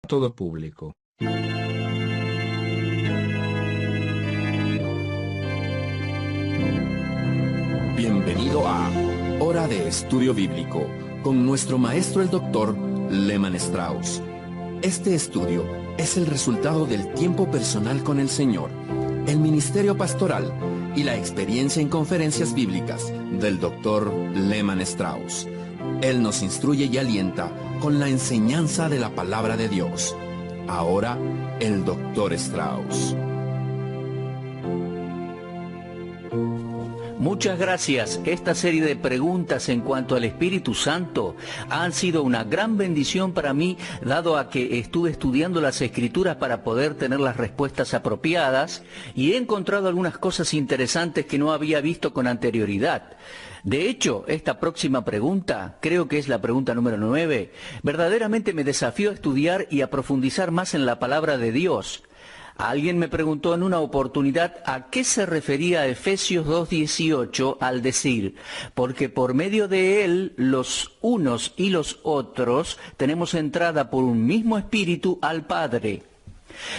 todo público. Bienvenido a Hora de Estudio Bíblico con nuestro maestro el Dr. Lehman Strauss. Este estudio es el resultado del tiempo personal con el Señor, el ministerio pastoral y la experiencia en conferencias bíblicas del Dr. Lehman Strauss. Él nos instruye y alienta con la enseñanza de la palabra de Dios. Ahora, el Dr. Strauss. Muchas gracias. Esta serie de preguntas en cuanto al Espíritu Santo han sido una gran bendición para mí, dado a que estuve estudiando las Escrituras para poder tener las respuestas apropiadas y he encontrado algunas cosas interesantes que no había visto con anterioridad. De hecho, esta próxima pregunta, creo que es la pregunta número 9, verdaderamente me desafió a estudiar y a profundizar más en la palabra de Dios. Alguien me preguntó en una oportunidad a qué se refería Efesios 2:18 al decir, porque por medio de él, los unos y los otros, tenemos entrada por un mismo espíritu al Padre.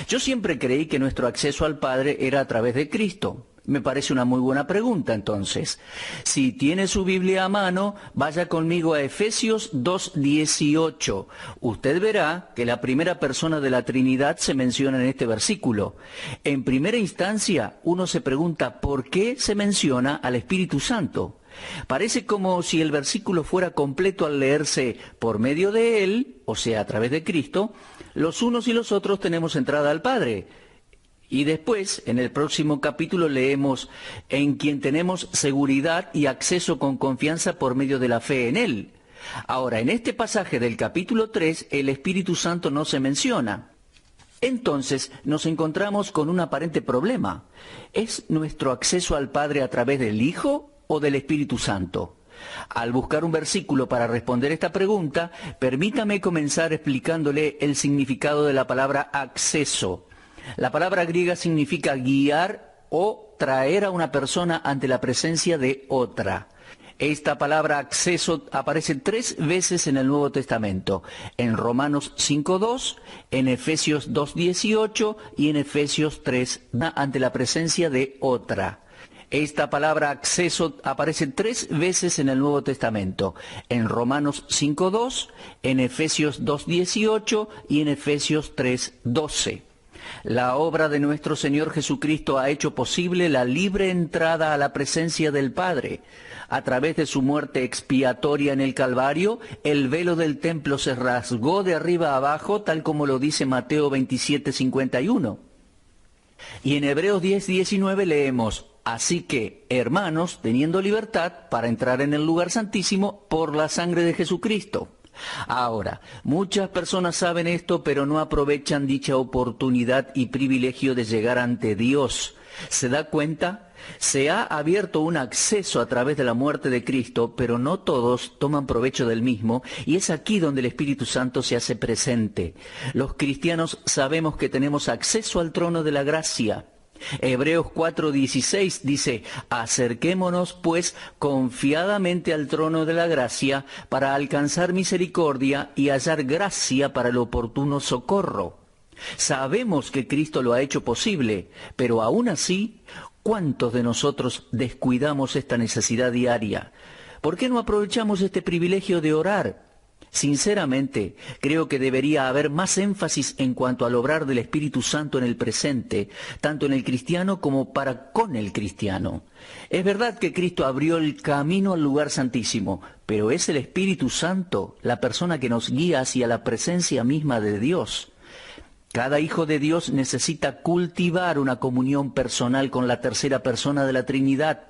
Yo siempre creí que nuestro acceso al Padre era a través de Cristo. Me parece una muy buena pregunta, entonces. Si tiene su Biblia a mano, vaya conmigo a Efesios 2:18. Usted verá que la primera persona de la Trinidad se menciona en este versículo. En primera instancia, uno se pregunta ¿por qué se menciona al Espíritu Santo? Parece como si el versículo fuera completo al leerse por medio de él, o sea, a través de Cristo, los unos y los otros tenemos entrada al Padre. Y después, en el próximo capítulo, leemos en quien tenemos seguridad y acceso con confianza por medio de la fe en Él. Ahora, en este pasaje del capítulo 3, el Espíritu Santo no se menciona. Entonces, nos encontramos con un aparente problema. ¿Es nuestro acceso al Padre a través del Hijo o del Espíritu Santo? Al buscar un versículo para responder esta pregunta, permítame comenzar explicándole el significado de la palabra acceso. La palabra griega significa guiar o traer a una persona ante la presencia de otra. Esta palabra acceso aparece 3 veces en el Nuevo Testamento, en Romanos 5:2, en Efesios 2:18 y en Efesios 3, ante la presencia de otra. Esta palabra acceso aparece 3 veces en el Nuevo Testamento, en Romanos 5:2, en Efesios 2:18 y en Efesios 3:12. La obra de nuestro Señor Jesucristo ha hecho posible la libre entrada a la presencia del Padre. A través de su muerte expiatoria en el Calvario, el velo del templo se rasgó de arriba a abajo, tal como lo dice Mateo 27:51. Y en Hebreos 10:19 leemos, así que, hermanos, teniendo libertad para entrar en el lugar santísimo por la sangre de Jesucristo. Ahora, muchas personas saben esto, pero no aprovechan dicha oportunidad y privilegio de llegar ante Dios. ¿Se da cuenta? Se ha abierto un acceso a través de la muerte de Cristo, pero no todos toman provecho del mismo, y es aquí donde el Espíritu Santo se hace presente. Los cristianos sabemos que tenemos acceso al trono de la gracia. Hebreos 4:16 dice, acerquémonos pues confiadamente al trono de la gracia para alcanzar misericordia y hallar gracia para el oportuno socorro. Sabemos que Cristo lo ha hecho posible, pero aún así, ¿cuántos de nosotros descuidamos esta necesidad diaria? ¿Por qué no aprovechamos este privilegio de orar? Sinceramente, creo que debería haber más énfasis en cuanto al obrar del Espíritu Santo en el presente, tanto en el cristiano como para con el cristiano. Es verdad que Cristo abrió el camino al lugar santísimo, pero es el Espíritu Santo la persona que nos guía hacia la presencia misma de Dios. Cada hijo de Dios necesita cultivar una comunión personal con la tercera persona de la Trinidad.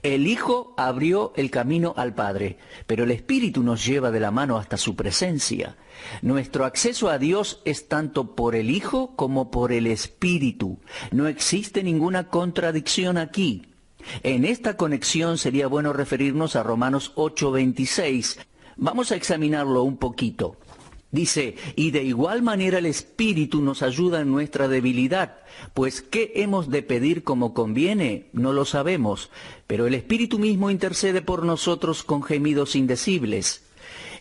El Hijo abrió el camino al Padre, pero el Espíritu nos lleva de la mano hasta su presencia. Nuestro acceso a Dios es tanto por el Hijo como por el Espíritu. No existe ninguna contradicción aquí. En esta conexión sería bueno referirnos a Romanos 8:26. Vamos a examinarlo un poquito. Dice, y de igual manera el Espíritu nos ayuda en nuestra debilidad, pues ¿qué hemos de pedir como conviene? No lo sabemos, pero el Espíritu mismo intercede por nosotros con gemidos indecibles.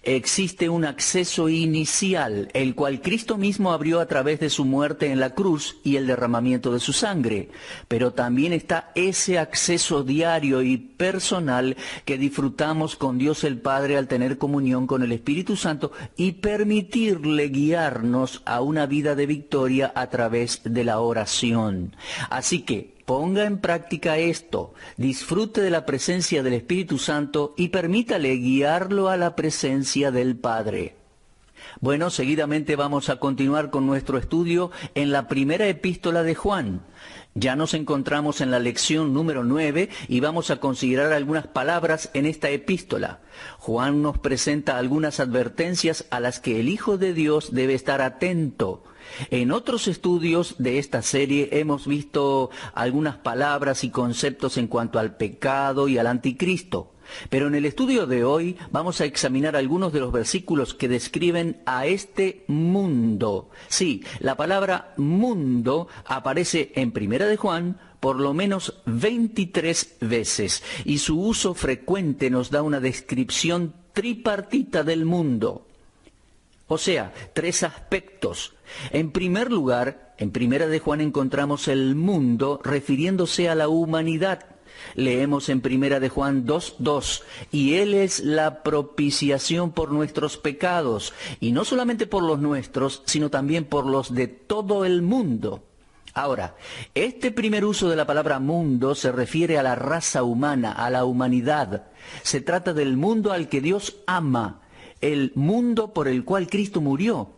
Existe un acceso inicial, el cual Cristo mismo abrió a través de su muerte en la cruz y el derramamiento de su sangre. Pero también está ese acceso diario y personal que disfrutamos con Dios el Padre al tener comunión con el Espíritu Santo y permitirle guiarnos a una vida de victoria a través de la oración. Así que, ponga en práctica esto, disfrute de la presencia del Espíritu Santo y permítale guiarlo a la presencia del Padre. Bueno, seguidamente vamos a continuar con nuestro estudio en la primera epístola de Juan. Ya nos encontramos en la lección número 9 y vamos a considerar algunas palabras en esta epístola. Juan nos presenta algunas advertencias a las que el Hijo de Dios debe estar atento. En otros estudios de esta serie hemos visto algunas palabras y conceptos en cuanto al pecado y al anticristo. Pero en el estudio de hoy vamos a examinar algunos de los versículos que describen a este mundo. Sí, la palabra mundo aparece en Primera de Juan por lo menos 23 veces y su uso frecuente nos da una descripción tripartita del mundo. O sea, tres aspectos. En primer lugar, en Primera de Juan encontramos el mundo refiriéndose a la humanidad. Leemos en Primera de Juan 2:2, y Él es la propiciación por nuestros pecados, y no solamente por los nuestros, sino también por los de todo el mundo. Ahora, este primer uso de la palabra mundo se refiere a la raza humana, a la humanidad. Se trata del mundo al que Dios ama, el mundo por el cual Cristo murió.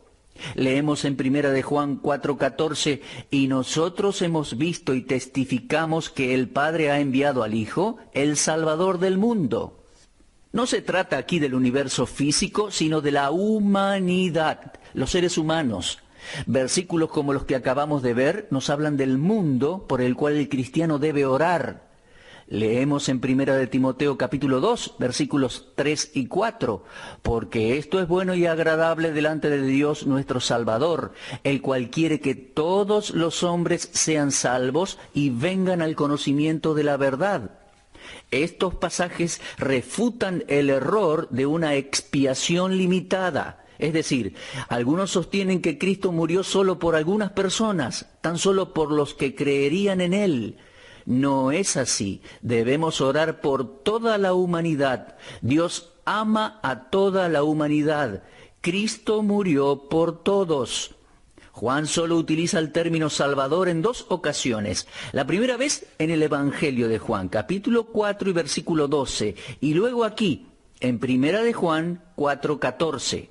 Leemos en Primera de Juan 4:14, y nosotros hemos visto y testificamos que el Padre ha enviado al Hijo, el Salvador del mundo. No se trata aquí del universo físico, sino de la humanidad, los seres humanos. Versículos como los que acabamos de ver nos hablan del mundo por el cual el cristiano debe orar. Leemos en Primera de Timoteo capítulo 2, versículos 3 y 4, porque esto es bueno y agradable delante de Dios nuestro Salvador, el cual quiere que todos los hombres sean salvos y vengan al conocimiento de la verdad. Estos pasajes refutan el error de una expiación limitada. Es decir, algunos sostienen que Cristo murió solo por algunas personas, tan solo por los que creerían en Él. No es así. Debemos orar por toda la humanidad. Dios ama a toda la humanidad. Cristo murió por todos. Juan solo utiliza el término Salvador en dos ocasiones. La primera vez en el Evangelio de Juan, capítulo 4 y versículo 12, y luego aquí, en Primera de Juan 4:14.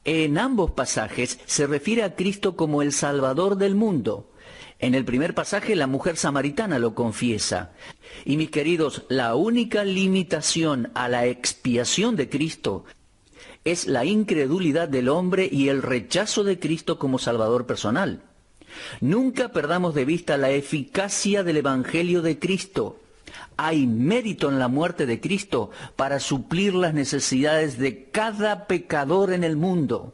En ambos pasajes se refiere a Cristo como el Salvador del mundo. En el primer pasaje la mujer samaritana lo confiesa. Y mis queridos, la única limitación a la expiación de Cristo es la incredulidad del hombre y el rechazo de Cristo como Salvador personal. Nunca perdamos de vista la eficacia del Evangelio de Cristo. Hay mérito en la muerte de Cristo para suplir las necesidades de cada pecador en el mundo.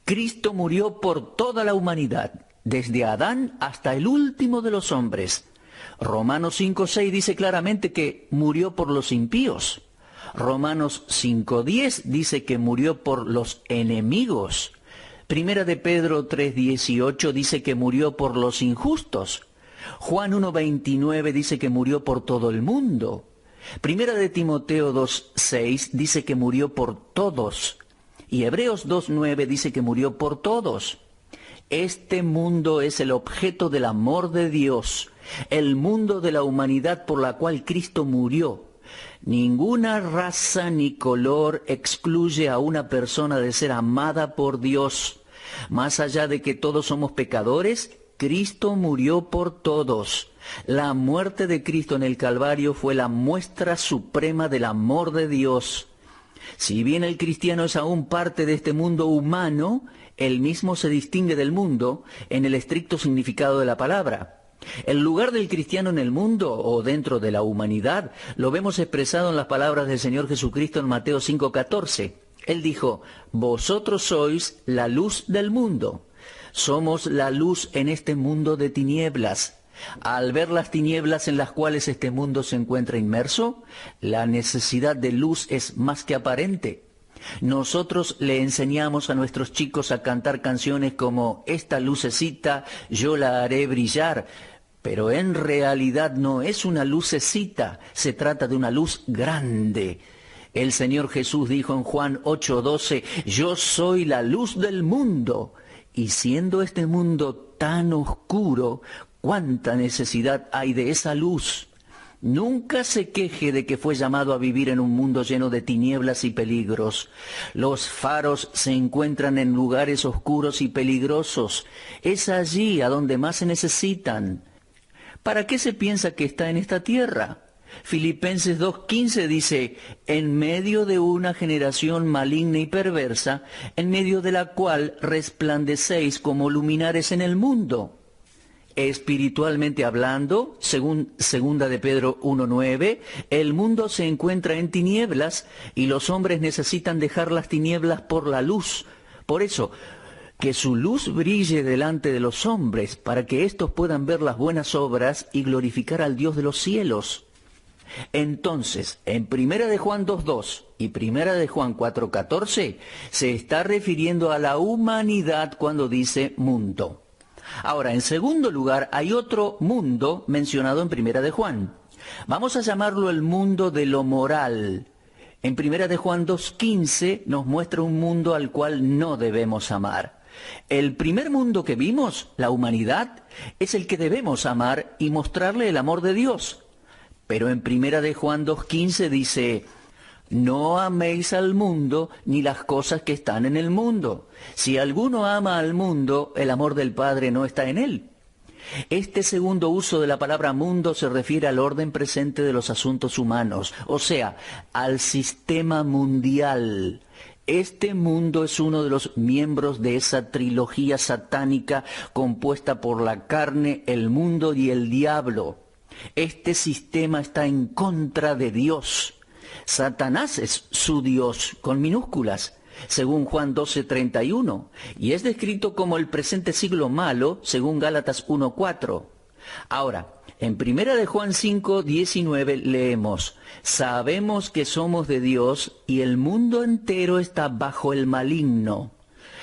Cristo murió por toda la humanidad, desde Adán hasta el último de los hombres. Romanos 5:6 dice claramente que murió por los impíos. Romanos 5:10 dice que murió por los enemigos. Primera de Pedro 3:18 dice que murió por los injustos. Juan 1:29 dice que murió por todo el mundo. Primera de Timoteo 2:6 dice que murió por todos. Y Hebreos 2:9 dice que murió por todos. Este mundo es el objeto del amor de Dios, el mundo de la humanidad por la cual Cristo murió. Ninguna raza ni color excluye a una persona de ser amada por Dios. Más allá de que todos somos pecadores, Cristo murió por todos. La muerte de Cristo en el Calvario fue la muestra suprema del amor de Dios. Si bien el cristiano es aún parte de este mundo humano, él mismo se distingue del mundo en el estricto significado de la palabra. El lugar del cristiano en el mundo o dentro de la humanidad lo vemos expresado en las palabras del Señor Jesucristo en Mateo 5:14. Él dijo: vosotros sois la luz del mundo. Somos la luz en este mundo de tinieblas. Al ver las tinieblas en las cuales este mundo se encuentra inmerso, la necesidad de luz es más que aparente. Nosotros le enseñamos a nuestros chicos a cantar canciones como "Esta lucecita yo la haré brillar", pero en realidad no es una lucecita, se trata de una luz grande. El Señor Jesús dijo en Juan 8:12, "Yo soy la luz del mundo", y siendo este mundo tan oscuro, ¿cuánta necesidad hay de esa luz? Nunca se queje de que fue llamado a vivir en un mundo lleno de tinieblas y peligros. Los faros se encuentran en lugares oscuros y peligrosos. Es allí a donde más se necesitan. ¿Para qué se piensa que está en esta tierra? Filipenses 2:15 dice, en medio de una generación maligna y perversa, en medio de la cual resplandecéis como luminares en el mundo. Espiritualmente hablando, según 2 de Pedro 1:9, el mundo se encuentra en tinieblas y los hombres necesitan dejar las tinieblas por la luz. Por eso, que su luz brille delante de los hombres, para que éstos puedan ver las buenas obras y glorificar al Dios de los cielos. Entonces, en 1 de Juan 2:2 y 1 de Juan 4:14, se está refiriendo a la humanidad cuando dice mundo. Ahora, en segundo lugar, hay otro mundo mencionado en 1 de Juan. Vamos a llamarlo el mundo de lo moral. En 1 de Juan 2:15 nos muestra un mundo al cual no debemos amar. El primer mundo que vimos, la humanidad, es el que debemos amar y mostrarle el amor de Dios. Pero en 1 de Juan 2:15 dice, no améis al mundo ni las cosas que están en el mundo. Si alguno ama al mundo, el amor del Padre no está en él. Este segundo uso de la palabra mundo se refiere al orden presente de los asuntos humanos, o sea, al sistema mundial. Este mundo es uno de los miembros de esa trilogía satánica compuesta por la carne, el mundo y el diablo. Este sistema está en contra de Dios. Satanás es su Dios, con minúsculas, según Juan 12:31, y es descrito como el presente siglo malo, según Gálatas 1:4. Ahora, en 1 de Juan 5:19 leemos, sabemos que somos de Dios y el mundo entero está bajo el maligno.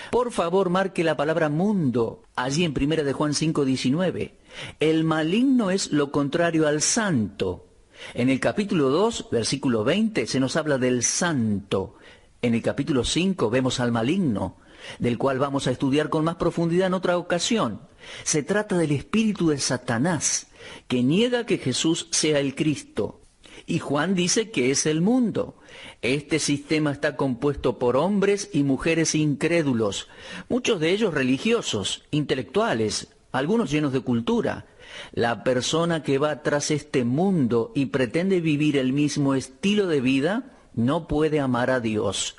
Por favor, marque la palabra mundo allí en 1 de Juan 5:19. El maligno es lo contrario al santo. En el capítulo 2, versículo 20, se nos habla del santo. En el capítulo 5 vemos al maligno, del cual vamos a estudiar con más profundidad en otra ocasión. Se trata del espíritu de Satanás, que niega que Jesús sea el Cristo. Y Juan dice que es el mundo. Este sistema está compuesto por hombres y mujeres incrédulos, muchos de ellos religiosos, intelectuales, algunos llenos de cultura. La persona que va tras este mundo y pretende vivir el mismo estilo de vida no puede amar a Dios.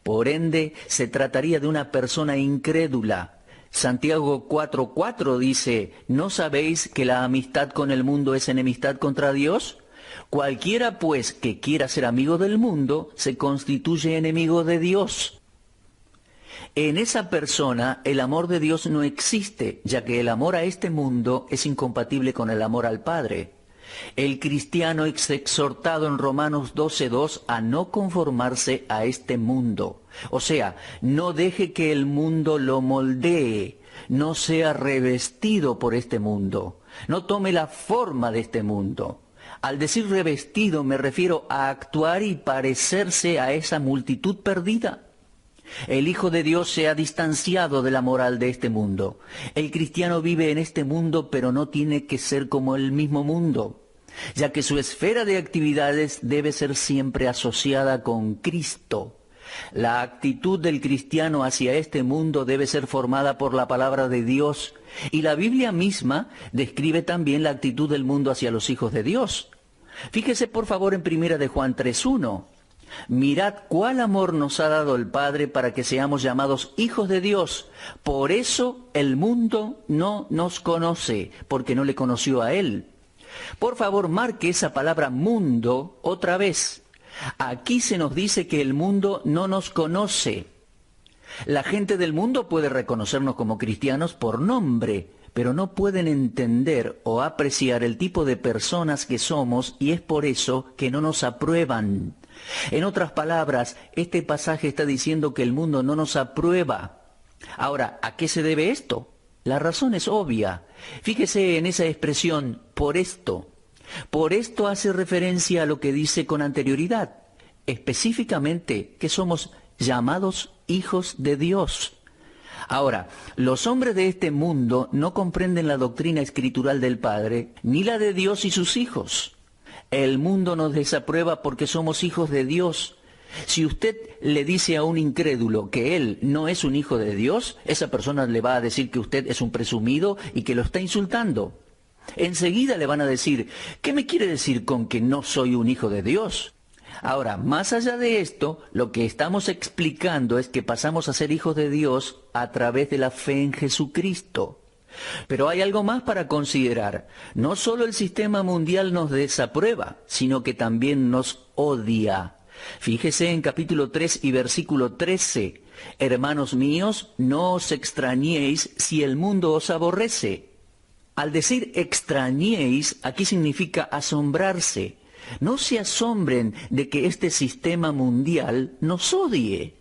Por ende, se trataría de una persona incrédula. Santiago 4:4 dice, ¿no sabéis que la amistad con el mundo es enemistad contra Dios? Cualquiera, pues, que quiera ser amigo del mundo, se constituye enemigo de Dios. En esa persona el amor de Dios no existe, ya que el amor a este mundo es incompatible con el amor al Padre. El cristiano es exhortado en Romanos 12:2 a no conformarse a este mundo. O sea, no deje que el mundo lo moldee, no sea revestido por este mundo, no tome la forma de este mundo. Al decir revestido me refiero a actuar y parecerse a esa multitud perdida. El Hijo de Dios se ha distanciado de la moral de este mundo. El cristiano vive en este mundo, pero no tiene que ser como el mismo mundo, ya que su esfera de actividades debe ser siempre asociada con Cristo. La actitud del cristiano hacia este mundo debe ser formada por la palabra de Dios, y la Biblia misma describe también la actitud del mundo hacia los hijos de Dios. Fíjese por favor en 1 de Juan 3:1. Mirad cuál amor nos ha dado el Padre para que seamos llamados hijos de Dios. Por eso el mundo no nos conoce, porque no le conoció a Él. Por favor, marque esa palabra mundo otra vez. Aquí se nos dice que el mundo no nos conoce. La gente del mundo puede reconocernos como cristianos por nombre, pero no pueden entender o apreciar el tipo de personas que somos y es por eso que no nos aprueban. En otras palabras, este pasaje está diciendo que el mundo no nos aprueba. Ahora, ¿a qué se debe esto? La razón es obvia. Fíjese en esa expresión, por esto. Por esto hace referencia a lo que dice con anterioridad, específicamente que somos llamados hijos de Dios. Ahora, los hombres de este mundo no comprenden la doctrina escritural del Padre, ni la de Dios y sus hijos. El mundo nos desaprueba porque somos hijos de Dios. Si usted le dice a un incrédulo que él no es un hijo de Dios, esa persona le va a decir que usted es un presumido y que lo está insultando. Enseguida le van a decir, ¿qué me quiere decir con que no soy un hijo de Dios? Ahora, más allá de esto, lo que estamos explicando es que pasamos a ser hijos de Dios a través de la fe en Jesucristo. Pero hay algo más para considerar. No solo el sistema mundial nos desaprueba, sino que también nos odia. Fíjese en capítulo 3 y versículo 13. Hermanos míos, no os extrañéis si el mundo os aborrece. Al decir extrañéis, aquí significa asombrarse. No se asombren de que este sistema mundial nos odie.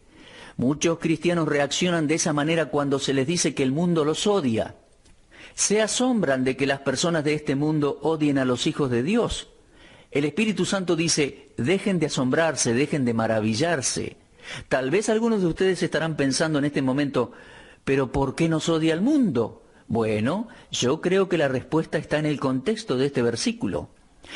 Muchos cristianos reaccionan de esa manera cuando se les dice que el mundo los odia. Se asombran de que las personas de este mundo odien a los hijos de Dios. El Espíritu Santo dice, dejen de asombrarse, dejen de maravillarse. Tal vez algunos de ustedes estarán pensando en este momento, ¿pero por qué nos odia el mundo? Bueno, yo creo que la respuesta está en el contexto de este versículo.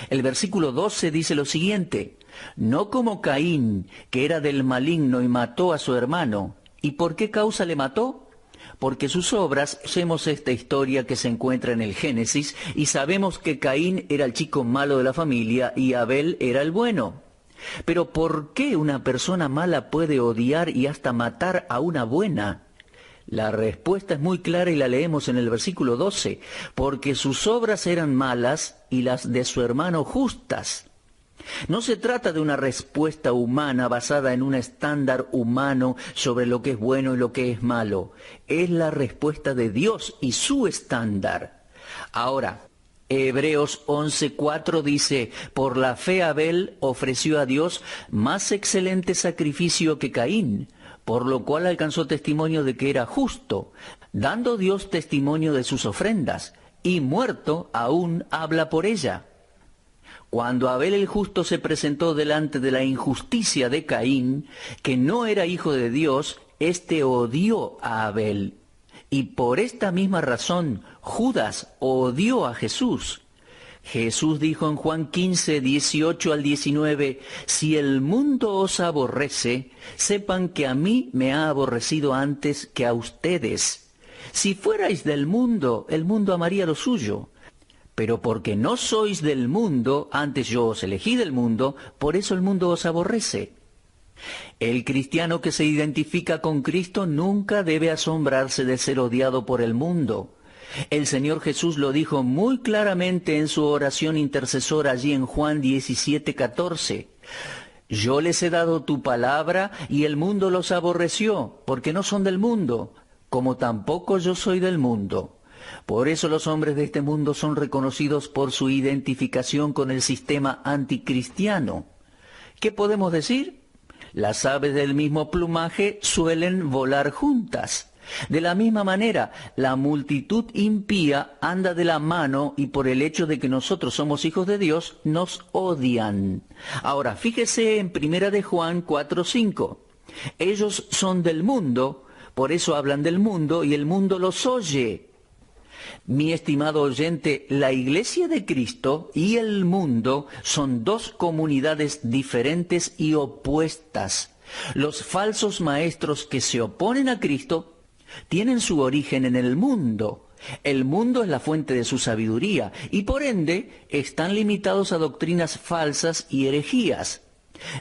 El versículo 12 dice lo siguiente, no como Caín, que era del maligno y mató a su hermano. ¿Y por qué causa le mató? Porque sus obras, conocemos esta historia que se encuentra en el Génesis, y sabemos que Caín era el chico malo de la familia y Abel era el bueno. Pero ¿por qué una persona mala puede odiar y hasta matar a una buena? La respuesta es muy clara y la leemos en el versículo 12, porque sus obras eran malas y las de su hermano justas. No se trata de una respuesta humana basada en un estándar humano sobre lo que es bueno y lo que es malo. Es la respuesta de Dios y su estándar. Ahora, Hebreos 11:4 dice, por la fe Abel ofreció a Dios más excelente sacrificio que Caín, por lo cual alcanzó testimonio de que era justo, dando Dios testimonio de sus ofrendas, y muerto aún habla por ella. Cuando Abel el justo se presentó delante de la injusticia de Caín, que no era hijo de Dios, éste odió a Abel. Y por esta misma razón, Judas odió a Jesús. Jesús dijo en Juan 15, 18 al 19, si el mundo os aborrece, sepan que a mí me ha aborrecido antes que a ustedes. Si fuerais del mundo, el mundo amaría lo suyo. Pero porque no sois del mundo, antes yo os elegí del mundo, por eso el mundo os aborrece. El cristiano que se identifica con Cristo nunca debe asombrarse de ser odiado por el mundo. El Señor Jesús lo dijo muy claramente en su oración intercesora allí en Juan 17:14. Yo les he dado tu palabra y el mundo los aborreció, porque no son del mundo, como tampoco yo soy del mundo. Por eso los hombres de este mundo son reconocidos por su identificación con el sistema anticristiano. ¿Qué podemos decir? Las aves del mismo plumaje suelen volar juntas. De la misma manera, la multitud impía anda de la mano y por el hecho de que nosotros somos hijos de Dios, nos odian. Ahora, fíjese en 1 de Juan 4:5. Ellos son del mundo, por eso hablan del mundo y el mundo los oye. Mi estimado oyente, la Iglesia de Cristo y el mundo son dos comunidades diferentes y opuestas. Los falsos maestros que se oponen a Cristo tienen su origen en el mundo. El mundo es la fuente de su sabiduría y por ende están limitados a doctrinas falsas y herejías.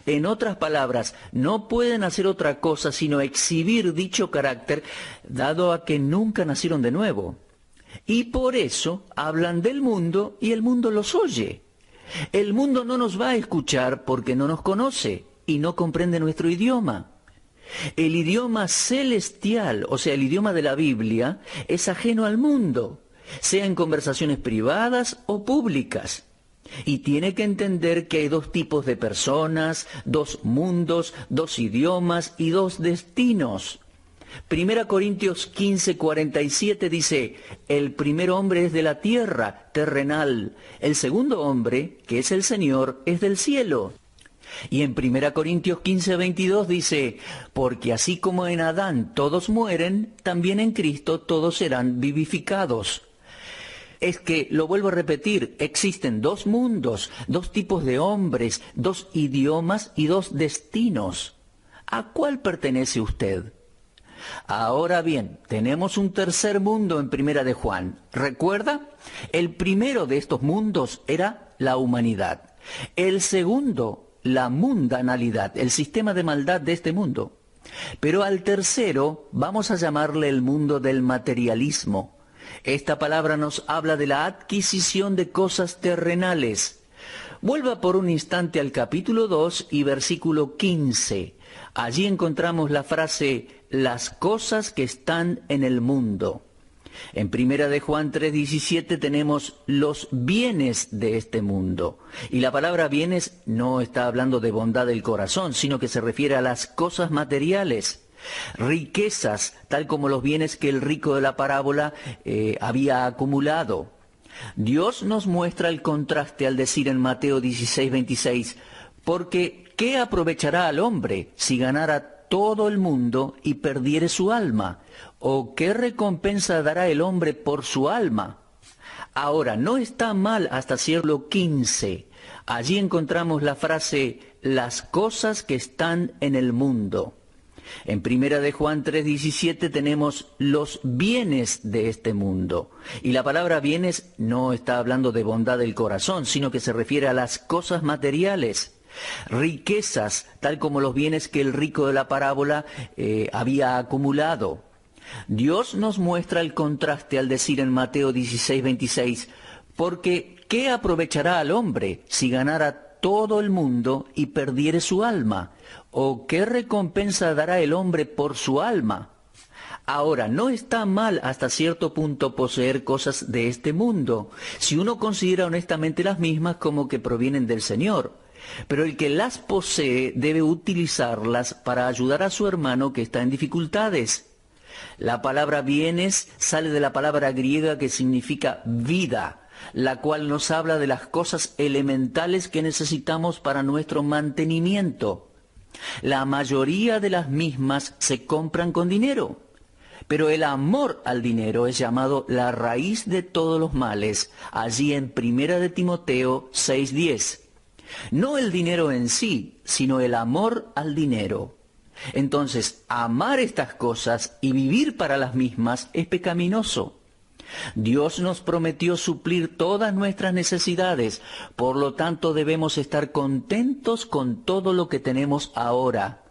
En otras palabras, no pueden hacer otra cosa sino exhibir dicho carácter, dado a que nunca nacieron de nuevo. Y por eso hablan del mundo y el mundo los oye. El mundo no nos va a escuchar porque no nos conoce y no comprende nuestro idioma. El idioma celestial, o sea, el idioma de la Biblia, es ajeno al mundo, sea en conversaciones privadas o públicas. Y tiene que entender que hay dos tipos de personas, dos mundos, dos idiomas y dos destinos. 1 Corintios 15:47 dice, el primer hombre es de la tierra, terrenal. El segundo hombre, que es el Señor, es del cielo. Y en 1 Corintios 15:22 dice, porque así como en Adán todos mueren, también en Cristo todos serán vivificados. Es que, lo vuelvo a repetir, existen dos mundos, dos tipos de hombres, dos idiomas y dos destinos. ¿A cuál pertenece usted? Ahora bien, tenemos un tercer mundo en Primera de Juan. ¿Recuerda? El primero de estos mundos era la humanidad. El segundo, la mundanalidad, el sistema de maldad de este mundo. Pero al tercero vamos a llamarle el mundo del materialismo. Esta palabra nos habla de la adquisición de cosas terrenales. Vuelva por un instante al capítulo 2 y versículo 15. Allí encontramos la frase, las cosas que están en el mundo. En 1 de Juan 3:17 tenemos los bienes de este mundo. Y la palabra bienes no está hablando de bondad del corazón, sino que se refiere a las cosas materiales. Riquezas, tal como los bienes que el rico de la parábola había acumulado. Dios nos muestra el contraste al decir en Mateo 16:26, porque ¿qué aprovechará al hombre si ganara todo el mundo y perdiere su alma? ¿O qué recompensa dará el hombre por su alma? Ahora, no está mal hasta siglo XV. Allí encontramos la frase, las cosas que están en el mundo. En 1 de Juan 3:17 tenemos los bienes de este mundo. Y la palabra bienes no está hablando de bondad del corazón, sino que se refiere a las cosas materiales. Riquezas, tal como los bienes que el rico de la parábola había acumulado. Dios nos muestra el contraste al decir en Mateo 16:26, porque ¿qué aprovechará al hombre si ganara todo el mundo y perdiere su alma? ¿O qué recompensa dará el hombre por su alma? Ahora, no está mal hasta cierto punto poseer cosas de este mundo, si uno considera honestamente las mismas como que provienen del Señor. Pero el que las posee debe utilizarlas para ayudar a su hermano que está en dificultades. La palabra bienes sale de la palabra griega que significa vida, la cual nos habla de las cosas elementales que necesitamos para nuestro mantenimiento. La mayoría de las mismas se compran con dinero, pero el amor al dinero es llamado la raíz de todos los males, allí en 1 de Timoteo 6:10. No el dinero en sí, sino el amor al dinero. Entonces, amar estas cosas y vivir para las mismas es pecaminoso. Dios nos prometió suplir todas nuestras necesidades, por lo tanto debemos estar contentos con todo lo que tenemos ahora.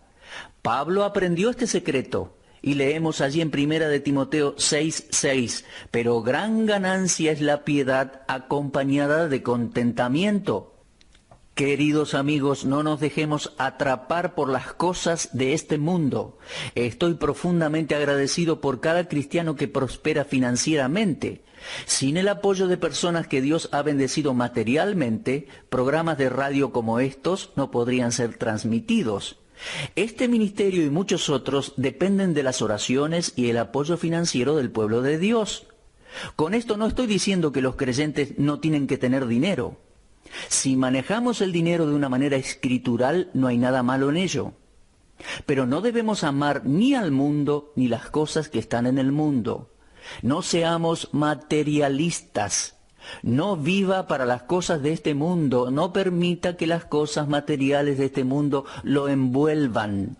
Pablo aprendió este secreto y leemos allí en 1 de Timoteo 6:6, pero gran ganancia es la piedad acompañada de contentamiento. Queridos amigos, no nos dejemos atrapar por las cosas de este mundo. Estoy profundamente agradecido por cada cristiano que prospera financieramente. Sin el apoyo de personas que Dios ha bendecido materialmente, programas de radio como estos no podrían ser transmitidos. Este ministerio y muchos otros dependen de las oraciones y el apoyo financiero del pueblo de Dios. Con esto no estoy diciendo que los creyentes no tienen que tener dinero. Si manejamos el dinero de una manera escritural, no hay nada malo en ello. Pero no debemos amar ni al mundo ni las cosas que están en el mundo. No seamos materialistas. No viva para las cosas de este mundo. No permita que las cosas materiales de este mundo lo envuelvan.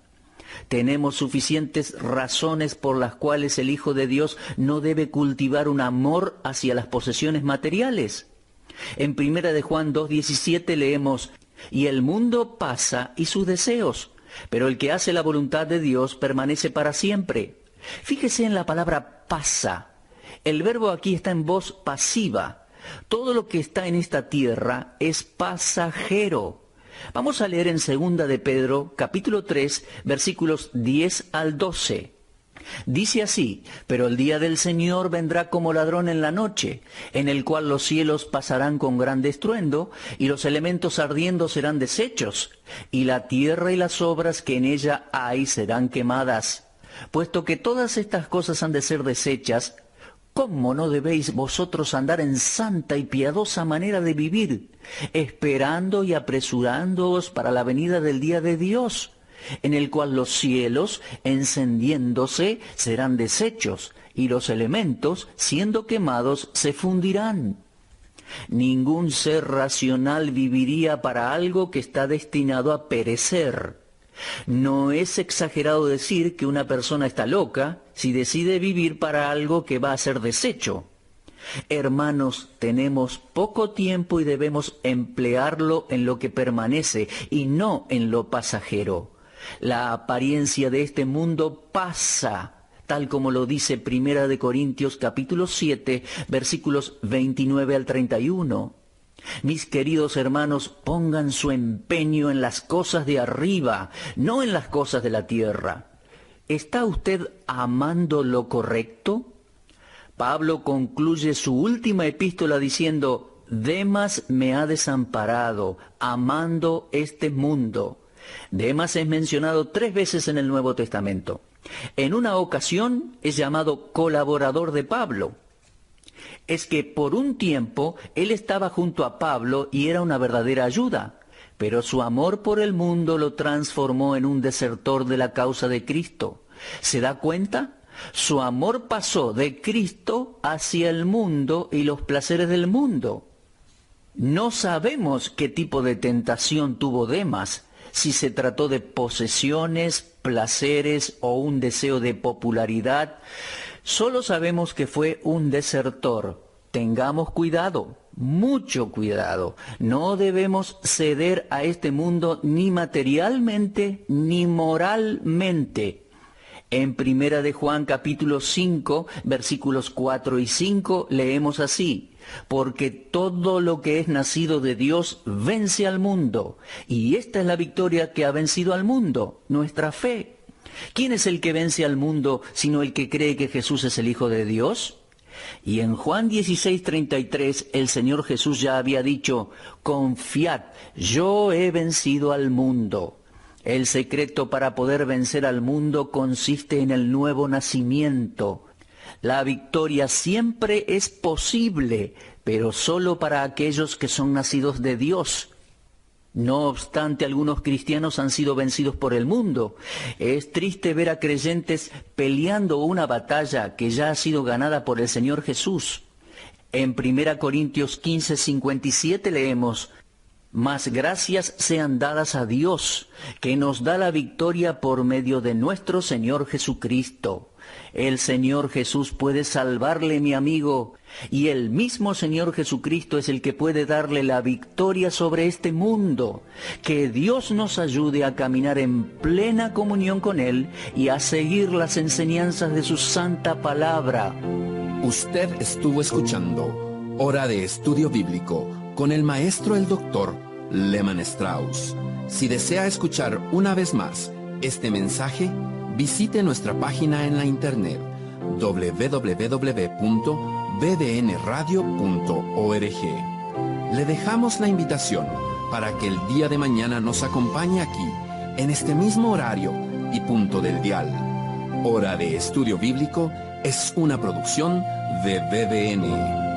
Tenemos suficientes razones por las cuales el Hijo de Dios no debe cultivar un amor hacia las posesiones materiales. En 1 de Juan 2:17 leemos, y el mundo pasa y sus deseos, pero el que hace la voluntad de Dios permanece para siempre. Fíjese en la palabra pasa. El verbo aquí está en voz pasiva. Todo lo que está en esta tierra es pasajero. Vamos a leer en 2 de Pedro, capítulo 3, versículos 10 al 12. Dice así: pero el día del Señor vendrá como ladrón en la noche, en el cual los cielos pasarán con gran estruendo, y los elementos ardiendo serán deshechos, y la tierra y las obras que en ella hay serán quemadas. Puesto que todas estas cosas han de ser deshechas, ¿cómo no debéis vosotros andar en santa y piadosa manera de vivir, esperando y apresurándoos para la venida del día de Dios, en el cual los cielos, encendiéndose, serán deshechos, y los elementos, siendo quemados, se fundirán? Ningún ser racional viviría para algo que está destinado a perecer. No es exagerado decir que una persona está loca si decide vivir para algo que va a ser deshecho. Hermanos, tenemos poco tiempo y debemos emplearlo en lo que permanece y no en lo pasajero. La apariencia de este mundo pasa, tal como lo dice 1 Corintios capítulo 7, versículos 29 al 31. Mis queridos hermanos, pongan su empeño en las cosas de arriba, no en las cosas de la tierra. ¿Está usted amando lo correcto? Pablo concluye su última epístola diciendo: Demas me ha desamparado, amando este mundo. Demas es mencionado 3 veces en el Nuevo Testamento. En una ocasión es llamado colaborador de Pablo. Es que por un tiempo él estaba junto a Pablo y era una verdadera ayuda, pero su amor por el mundo lo transformó en un desertor de la causa de Cristo. ¿Se da cuenta? Su amor pasó de Cristo hacia el mundo y los placeres del mundo. No sabemos qué tipo de tentación tuvo Demas, si se trató de posesiones, placeres o un deseo de popularidad. Solo sabemos que fue un desertor. Tengamos cuidado, mucho cuidado. No debemos ceder a este mundo ni materialmente ni moralmente. En 1 de Juan capítulo 5, versículos 4 y 5 leemos así: porque todo lo que es nacido de Dios vence al mundo, y esta es la victoria que ha vencido al mundo, nuestra fe. ¿Quién es el que vence al mundo sino el que cree que Jesús es el Hijo de Dios? Y en Juan 16:33 el Señor Jesús ya había dicho: confiad, yo he vencido al mundo. El secreto para poder vencer al mundo consiste en el nuevo nacimiento. La victoria siempre es posible, pero solo para aquellos que son nacidos de Dios. No obstante, algunos cristianos han sido vencidos por el mundo. Es triste ver a creyentes peleando una batalla que ya ha sido ganada por el Señor Jesús. En 1 Corintios 15:57 leemos: mas gracias sean dadas a Dios, que nos da la victoria por medio de nuestro Señor Jesucristo. El Señor Jesús puede salvarle, mi amigo, y el mismo Señor Jesucristo es el que puede darle la victoria sobre este mundo. Que Dios nos ayude a caminar en plena comunión con Él y a seguir las enseñanzas de su santa palabra. Usted estuvo escuchando Hora de Estudio Bíblico con el maestro el doctor Lehmann Strauss. Si desea escuchar una vez más este mensaje, visite nuestra página en la internet www.bbnradio.org. Le dejamos la invitación para que el día de mañana nos acompañe aquí, en este mismo horario y punto del dial. Hora de Estudio Bíblico es una producción de BBN.